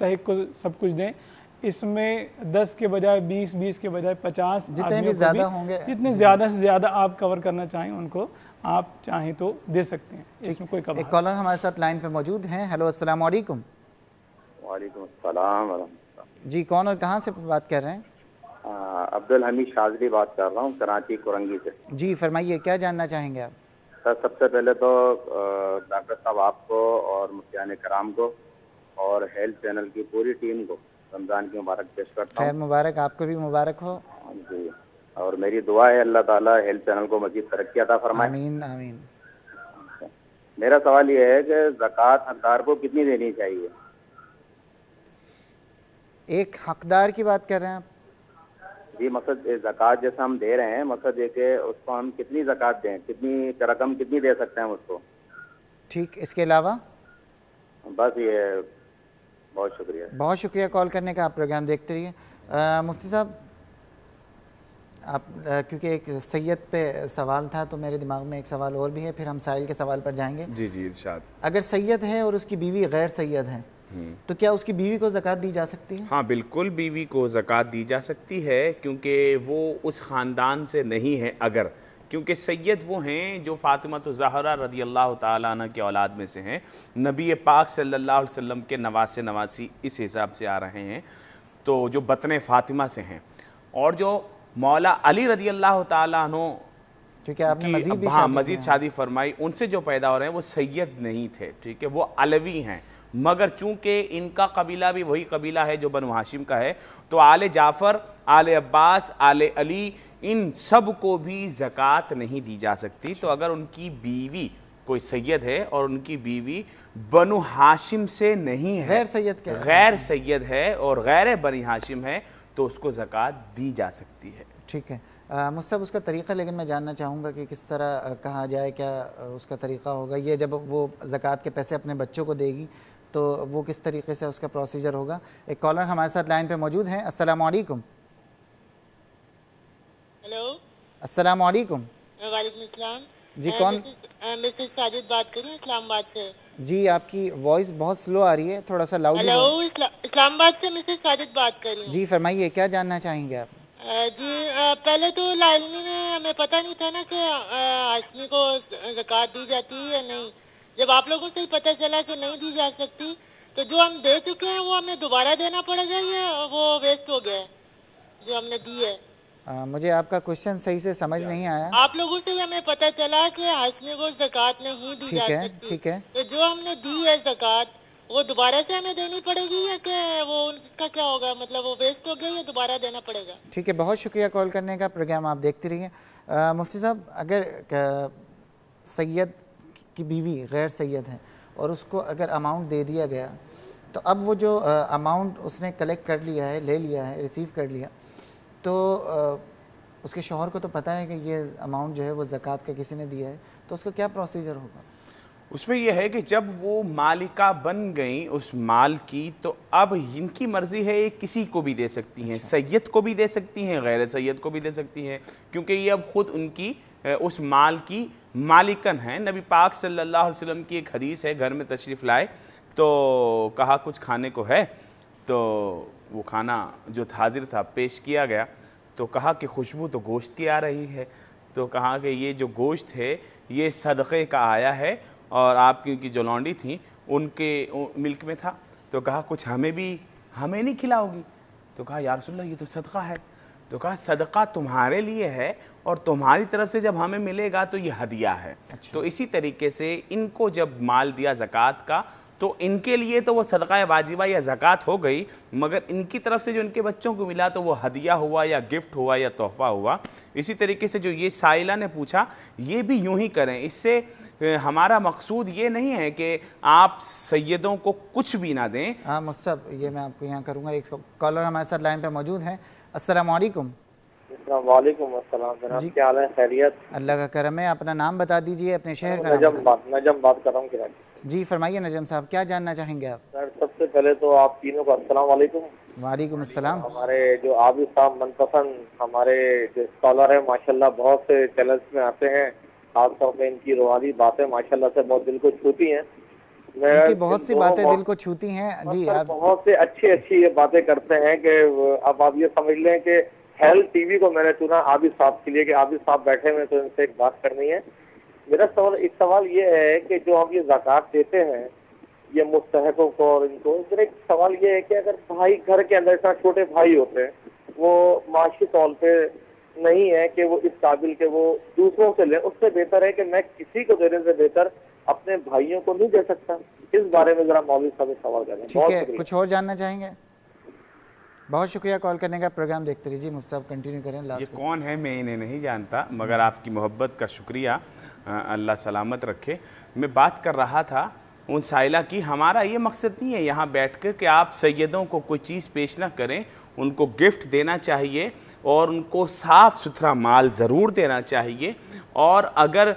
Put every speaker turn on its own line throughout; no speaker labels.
مستحق کو سب کچھ دیں. اس میں 10 کے بجائے 20, 20 کے بجائے 50
جتنے بھی زیادہ ہوں گے,
جتنے زیادہ سے زیادہ آپ کور کرنا چاہیں ان کو آپ چاہیں تو دے سکتے ہیں, اس میں کوئی کبھار.
ایک کالر ہمارے ساتھ لائن پہ موجود ہیں. ہیلو السلام علیکم.
وعلیکم السلام ورحمۃ اللہ.
جی کون اور کہاں سے بات کر رہے ہیں؟
عبدالحمید شاذلی بات کر رہا ہوں کراچی کرنگی سے.
جی فرمائیے, کیا جاننا چاہیں گے آپ؟
سر سب سے پہلے تو ڈاکٹر صاحب آپ کو اور مفتیان کرام کو اور ہیلتھ چینل کی پوری ٹیم کو رمضان کی مبارک پیش کرتا ہوں.
خیر مبارک, آپ کو بھی مبارک ہو.
جی, اور میری دعا ہے اللہ تعالیٰ ہیلتھ چینل کو مزید ترقی عطا فرمائے.
آمین آمین.
میرا سوال یہ ہے کہ زکوٰۃ حقدار کو کتنی دینی چاہیے؟
ایک حقدار کی بات کر رہے ہیں آپ؟
جی, مقصد زکوٰۃ جیسا ہم دے رہے ہیں, مقصد یہ کہ اس کو ہم کتنی زکوٰۃ دیں, کتنی رقم کتنی دے سکتے ہیں اس کو؟
ٹھیک, اس کے علاوہ؟
بس یہ, بہت شکریہ.
بہت شکریہ کال کرنے کا, آپ پروگرام دیکھتے رہیے. مفتی صاحب آپ کیونکہ ایک سید پہ سوال تھا تو میرے دماغ میں ایک سوال اور بھی ہے, پھر ہم سائل کے سوال پر جائیں گے.
جی جی ارشاد.
اگر سید ہے اور اس کی بیوی غیر سید ہے تو کیا اس کی بیوی کو زکوٰۃ دی جا سکتی ہے؟
ہاں بالکل, بیوی کو زکوٰۃ دی جا سکتی ہے کیونکہ وہ اس خاندان سے نہیں ہے. اگر کیونکہ سید وہ ہیں جو فاطمہ الزہرا رضی اللہ تعالیٰ عنہ کی اولاد میں سے ہیں, نبی پاک صلی اللہ علیہ وسلم کے نواسے نواسی اس حساب سے آ رہے ہیں, تو جو بطن فاطمہ سے ہیں, اور جو مولا علی رضی اللہ تعالیٰ عنہ
کیونکہ آپ نے
مزید شادی فرمائی, ان سے جو پیدا ہو رہے ہیں وہ سید نہیں تھے, ٹھیک ہے, وہ علوی ہیں. مگر چونکہ ان کا قبیلہ بھی وہی قبیلہ ہے جو بنو ہاشم کا ہے, تو آل جعفر, آل عباس, آل علی, ان سب کو بھی زکوٰۃ نہیں دی جا سکتی. تو اگر ان کی بیوی کوئی سید ہے اور ان کی بیوی بنو ہاشم سے نہیں ہے, غیر سید ہے اور غیر بنی ہاشم ہے, تو اس کو زکوٰۃ دی جا سکتی ہے.
ٹھیک ہے مصطفیٰ, اس کا طریقہ لیکن میں جاننا چاہوں گا کہ کس طرح کہا جائے, کیا اس کا طریقہ ہوگا؟ یہ جب وہ زکوٰۃ کے پیسے اپنے بچوں کو دے گی تو وہ کس طریقے سے اس کا پروسیجر ہوگا؟ ایک کالر ہمارے ساتھ لائن پہ موجود ہیں. السلام علیکم.
ہیلو
السلام علیکم.
وعلیکم السلام.
جی کون؟
مسز ساجد بات کر رہی ہوں اسلام آباد سے.
جی آپ کی وائس بہت سلو آ رہی ہے, تھوڑا سا لاؤڈلی.
ہیلو, اسلام آباد سے مسز ساجد بات کر رہی ہوں.
جی فرمائیے, کیا جاننا چاہیں گے آپ؟
جی پہلے تو لائلمی میں ہمیں پتہ نہیں تھا نا کہ ہاشمی کو زکوٰۃ دی جاتی ہے یا نہیں. جب آپ لوگوں سے پتہ چلا کہ نہیں دی جا سکتی, تو جو ہم دے چکے ہیں وہ ہمیں دوبارہ دینا پڑے گا یا وہ ویسٹ ہو گیا ہے جو ہم نے دی ہے؟
مجھے آپ کا کوشچن صحیح سے سمجھ نہیں آیا.
آپ لوگوں سے ہمیں پتہ چلا کہ ہاشمی کو زکوٰۃ نہیں دی جا سکتی.
ٹھیک ہے,
تو جو ہم نے دی ہے زکوٰۃ وہ دوبارہ سے ہمیں دینی پڑے گی یا کہ وہ ان کا کیا ہوگا, مطلب وہ ویسٹ ہو گیا یا دوبارہ دینا پڑے گا؟
ٹھیک ہے, بہت شکریہ کال کرنے کا, پروگرام آپ دیکھتے رہیے. مفتی صاحب, اگر سید کی بیوی غیر سید ہے اور اس کو اگر اماؤنٹ دے دیا گیا, تو اب وہ جو اماؤنٹ اس نے کلیکٹ کر لیا ہے, لے لیا ہے, ریسیو کر لیا, تو اس کے شوہر کو تو پتہ ہے کہ یہ اماؤنٹ جو ہے وہ زکوٰۃ کا کسی نے دیا ہے, تو اس کا کیا پروسیجر ہوگا؟
اس میں یہ ہے کہ جب وہ مالکہ بن گئیں اس مال کی, تو اب ان کی مرضی ہے, یہ کسی کو بھی دے سکتی ہیں, سید کو بھی دے سکتی ہیں, غیر سید کو بھی دے سکتی ہیں, کیونکہ یہ اب خود ان کی اس مال کی مالکن ہیں. نبی پاک صلی اللہ علیہ وسلم کی ایک حدیث ہے, گھر میں تشریف لائے تو کہا کچھ کھانے کو ہے, تو وہ کھانا جو حاضر تھا پیش کیا گیا, تو کہا کہ خوشبو تو گوشت کی آ رہی ہے, تو کہا کہ یہ جو گوشت ہے یہ صدقے کا آیا ہے, اور آپ کی جو لونڈی تھیں ان کے ملک میں تھا, تو کہا کچھ ہمیں نہیں کھلاؤ گی؟ تو کہا یا رسول اللہ یہ تو صدقہ ہے. تو کہا صدقہ تمہارے لیے ہے اور تمہاری طرف سے جب ہمیں ملے گا تو یہ ہدیہ ہے. تو اسی طریقے سے ان کو جب مال دیا زکوٰۃ کا, تو ان کے لیے تو وہ صدقہ واجبہ یا زکوٰۃ ہو گئی, مگر ان کی طرف سے جو ان کے بچوں کو ملا تو وہ ہدیہ ہوا یا گفٹ ہوا یا تحفہ ہوا. اسی طریقے سے جو یہ سائلہ نے پوچھا, یہ بھی یوں ہی کریں. اس سے ہمارا مقصود یہ نہیں ہے کہ آپ سیدوں کو کچھ بھی نہ دیں.
ہاں مصطفیٰ, یہ میں آپ کو یہاں کروں گا. ایک کالر ہمارے ساتھ لائن پہ موجود ہیں. السلام علیکم.
وعلیکم السلام جناب, کیا حال ہے؟ خیریت؟
اللہ کا کرم ہے. اپنا نام بتا دیجئے, اپنے شہر کا نام.
نجم بات کر رہا ہوں کراچی.
جی فرمائیے نجم صاحب, کیا جاننا چاہیں گے آپ؟
سر سب سے پہلے تو آپ تینوں کو السلام علیکم.
وعلیکم السلام.
ہمارے جو عابد صاحب من پسند ہمارے جو اسکالر ہیں ماشاءاللہ بہت سے چینلز میں آتے ہیں, خاص طور پہ ان کی روحانی باتیں ماشاءاللہ سے بہت دل کو چھوتی ہیں. میں
ان کی بہت سی
ان
باتیں
دونوں
دل کو چھوتی ہیں جی.
سر
آپ
بہت سے اچھی یہ باتیں کرتے ہیں کہ اب آپ یہ سمجھ لیں کہ ہیلتھ ٹی وی کو میں نے چنا عابد صاحب کے لیے کہ عابد صاحب بیٹھے ہوئے تو ان سے ایک بات کرنی ہے. میرا سوال یہ ہے کہ جو ہم یہ زکوٰۃ دیتے ہیں یہ مستحقوں کو اور ان کو، میرا ایک سوال یہ ہے کہ اگر بھائی گھر کے اندر اتنا چھوٹے بھائی ہوتے ہیں وہ معاشی طور پہ نہیں ہے کہ وہ اس قابل کہ وہ دوسروں سے لیں، اس سے بہتر ہے کہ میں کسی کو دینے سے بہتر اپنے بھائیوں کو نہیں دے سکتا. اس بارے میں ذرا مولوی صاحب سے سوال کریں.
ٹھیک ہے، کچھ اور جاننا چاہیں گے؟ بہت شکریہ کال کرنے کا. پروگرام دیکھتے رہیے. مفتی صاحب کنٹینیو کریں.
یہ
لاسٹ
کون ہے میں انہیں نہیں جانتا، مگر آپ کی محبت کا شکریہ، اللہ سلامت رکھے. میں بات کر رہا تھا ان سائلہ کی، ہمارا یہ مقصد نہیں ہے یہاں بیٹھ کر کہ آپ سیدوں کو کوئی چیز پیش نہ کریں، ان کو گفٹ دینا چاہیے اور ان کو صاف ستھرا مال ضرور دینا چاہیے. اور اگر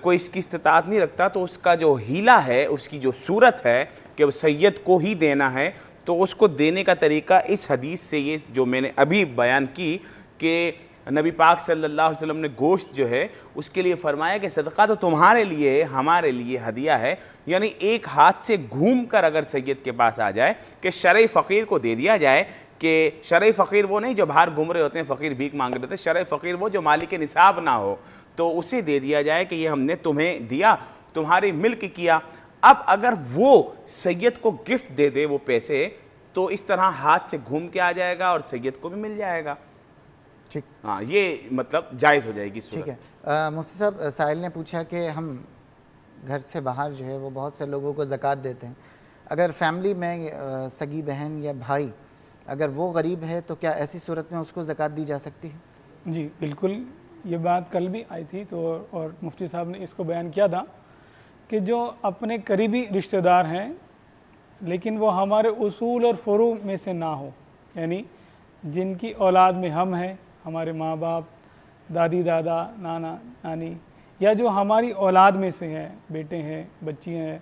کوئی اس کی استطاعت نہیں رکھتا تو اس کا جو ہیلہ ہے، اس کی جو صورت ہے کہ وہ سید کو ہی دینا ہے، تو اس کو دینے کا طریقہ اس حدیث سے یہ جو میں نے ابھی بیان کی کہ نبی پاک صلی اللہ علیہ وسلم نے گوشت جو ہے اس کے لیے فرمایا کہ صدقہ تو تمہارے لیے ہے، ہمارے لیے ہدیہ ہے. یعنی ایک ہاتھ سے گھوم کر اگر سید کے پاس آ جائے کہ شرعی فقیر کو دے دیا جائے، کہ شرعی فقیر وہ نہیں جو باہر گھوم رہے ہوتے ہیں فقیر بھیک مانگ رہے تھے، شرعی فقیر وہ جو مالک نصاب نہ ہو، تو اسے دے دیا جائے کہ یہ ہم نے تمہیں دیا، تمہاری ملک کیا. اب اگر وہ سید کو گفٹ دے دے وہ پیسے، تو اس طرح ہاتھ سے گھوم کے آ جائے گا اور سید کو بھی مل جائے گا.
ٹھیک.
ہاں یہ مطلب جائز ہو جائے گی صورت.
ٹھیک ہے. مفتی صاحب سائل نے پوچھا کہ ہم گھر سے باہر جو ہے وہ بہت سے لوگوں کو زکوٰۃ دیتے ہیں، اگر فیملی میں سگی بہن یا بھائی اگر وہ غریب ہے تو کیا ایسی صورت میں اس کو زکوٰۃ دی جا سکتی ہے؟
جی بالکل، یہ بات کل بھی آئی تھی تو اور مفتی صاحب نے اس کو بیان کیا تھا کہ جو اپنے قریبی رشتہ دار ہیں لیکن وہ ہمارے اصول اور فروع میں سے نہ ہو، یعنی جن کی اولاد میں ہم ہیں، ہمارے ماں باپ، دادی دادا، نانا نانی، یا جو ہماری اولاد میں سے ہیں، بیٹے ہیں، بچیاں ہیں،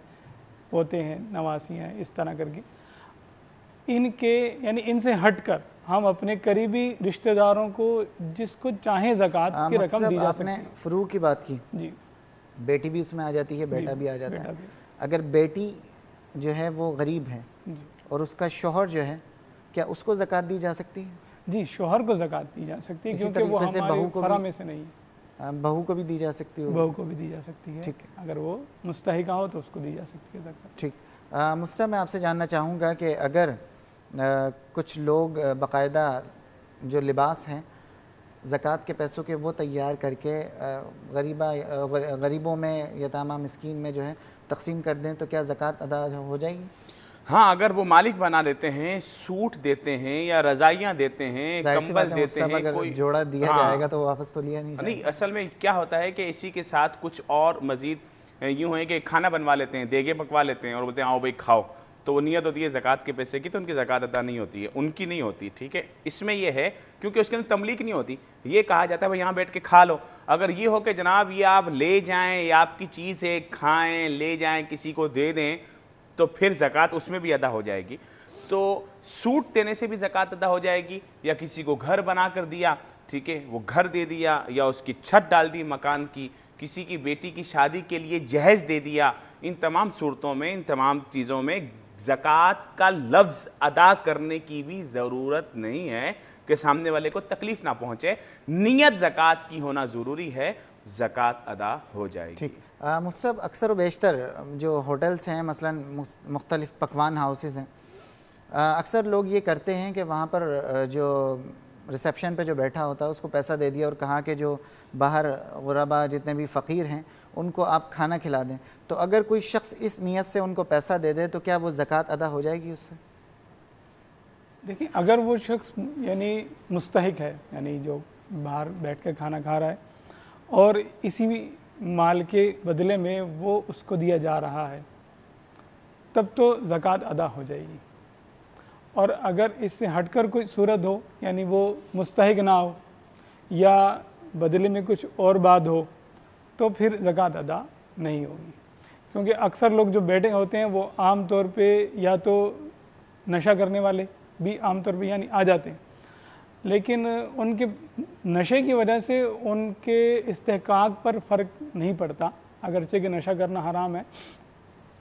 پوتے ہیں، نواسی ہیں، اس طرح کر کے ان کے یعنی ان سے ہٹ کر ہم اپنے قریبی رشتہ داروں کو جس کو چاہیں زکوٰۃ کی رقم دی جا
آپ نے
سکتی ہے.
فروع کی بات کی،
جی
بیٹی بھی اس میں آ جاتی ہے، بیٹا بھی آ جاتا
بیٹا
ہے.
بھی.
اگر بیٹی جو ہے وہ غریب ہے
جی
اور اس کا شوہر جو ہے، کیا اس کو زکوٰۃ دی جا سکتی ہے؟
جی شوہر کو زکوٰۃ دی جا سکتی ہے
اسی
کیونکہ وہ
طریقے سے
ہمارے
بہو کو
فرع
بھی-
میں سے نہیں ہے.
بہو کو بھی دی جا سکتی ہو؟
بہو کو بھی دی جا سکتی ہے،
ٹھیک
اگر وہ مستحقہ ہو تو اس کو دی جا سکتی ہے زکوٰۃ.
ٹھیک. مفتی صاحب میں آپ سے جاننا چاہوں گا کہ اگر کچھ لوگ باقاعدہ جو لباس ہیں زکوٰۃ کے پیسوں کے وہ تیار کر کے غریبوں میں، یتامہ مسکین میں جو ہے تقسیم کر دیں تو کیا زکوٰۃ ادا ہو جائے گی؟
ہاں اگر وہ مالک بنا دیتے ہیں، سوٹ دیتے ہیں یا رضائیاں دیتے ہیں،
ظاہر سی
کمبل
بات ہے
دیتے ہیں،
اگر
کوئی
جوڑا دیا
ہاں.
جائے گا تو واپس تو لیا نہیں جائے
نہیں اصل میں کیا ہوتا ہے کہ اسی کے ساتھ کچھ اور مزید یوں ہے کہ کھانا بنوا لیتے ہیں، دیگے پکوا لیتے ہیں اور بولتے ہیں آؤ بھائی کھاؤ، تو وہ نیت ہوتی ہے زکوٰۃ کے پیسے کی، تو ان کی زکوٰۃ ادا نہیں ہوتی ہے، ان کی نہیں ہوتی. ٹھیک ہے، اس میں یہ ہے کیونکہ اس کے اندر تملیک نہیں ہوتی. یہ کہا جاتا ہے بھائی یہاں بیٹھ کے کھا لو. اگر یہ ہو کہ جناب یہ آپ لے جائیں یا آپ کی چیز ہے کھائیں، لے جائیں کسی کو دے دیں، تو پھر زکوٰۃ اس میں بھی ادا ہو جائے گی. تو سوٹ دینے سے بھی زکوٰۃ ادا ہو جائے گی، یا کسی کو گھر بنا کر دیا، ٹھیک ہے، وہ گھر دے دیا یا اس کی چھت ڈال دی مکان کی، کسی کی بیٹی کی شادی کے لیے جہیز دے دیا، ان تمام صورتوں میں، ان تمام چیزوں میں زکوٰۃ کا لفظ ادا کرنے کی بھی ضرورت نہیں ہے کہ سامنے والے کو تکلیف نہ پہنچے. نیت زکوٰۃ کی ہونا ضروری ہے، زکوٰۃ ادا ہو جائے گی.
ٹھیک. مفتی صاحب اکثر و بیشتر جو ہوٹلز ہیں مثلا مختلف پکوان ہاؤسز ہیں، اکثر لوگ یہ کرتے ہیں کہ وہاں پر جو ریسیپشن پہ جو بیٹھا ہوتا ہے اس کو پیسہ دے دیا اور کہا کہ جو باہر غربا جتنے بھی فقیر ہیں ان کو آپ کھانا کھلا دیں. تو اگر کوئی شخص اس نیت سے ان کو پیسہ دے دے تو کیا وہ زکوٰۃ ادا ہو جائے گی اس سے؟
دیکھیں اگر وہ شخص یعنی مستحق ہے، یعنی جو باہر بیٹھ کے کھانا کھا رہا ہے اور اسی مال کے بدلے میں وہ اس کو دیا جا رہا ہے، تب تو زکوٰۃ ادا ہو جائے گی. اور اگر اس سے ہٹ کر کوئی صورت ہو، یعنی وہ مستحق نہ ہو یا بدلے میں کچھ اور بات ہو، تو پھر زکوٰۃ ادا نہیں ہوگی. کیونکہ اکثر لوگ جو بیٹھے ہوتے ہیں وہ عام طور پہ یا تو نشہ کرنے والے بھی عام طور پہ یعنی آ جاتے ہیں، لیکن ان کے نشے کی وجہ سے ان کے استحقاق پر فرق نہیں پڑتا، اگرچہ کہ نشہ کرنا حرام ہے،